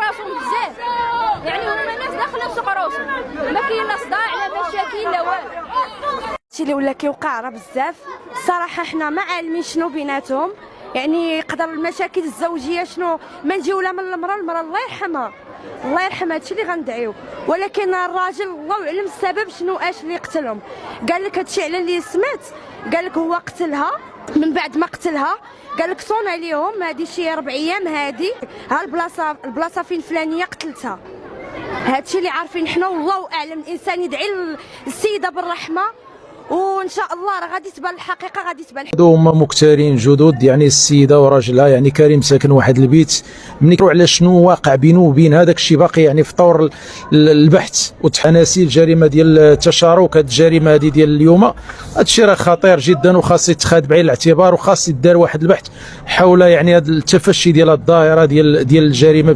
راسهم بزاف، يعني هما الناس داخله بسوق راسهم، ما كاين لا صداع لا مشاكل لا والو. هادشي اللي ولا كيوقع راه بزاف الصراحه، حنا ما عالمين شنو بيناتهم، يعني يقدر المشاكل الزوجيه شنو ما نجيو لا من المراه الله يرحمها الله يرحمها، هادشي اللي غندعيو، ولكن الراجل الله اعلم السبب شنو اش اللي قتلهم. قال لك هادشي على اللي سمعت، قال لك هو قتلها، من بعد ما قتلها قال لك صون عليهم هادي شي 4 ايام، هادي ها البلاصه فين فلانيه قتلتها. هادشي اللي عارفين حنا، والله اعلم. الانسان يدعي للسيده بالرحمه، وان شاء الله راه غادي تبان الحقيقه، غادي تبان. هما مكتارين جدد، يعني السيده وراجلها، يعني كريم ساكن واحد البيت، ملي كيروح على شنو واقع بينه وبين هذاك الشيء باقي يعني في طور البحث والتحانسي. الجريمه ديال التشارك، هذه الجريمه هذه ديال اليوم، هذا الشيء راه خطير جدا وخاص يتخذ بعين الاعتبار، وخاص يدار واحد البحث حول يعني هذا التفشي ديال الظاهره ديال الجريمه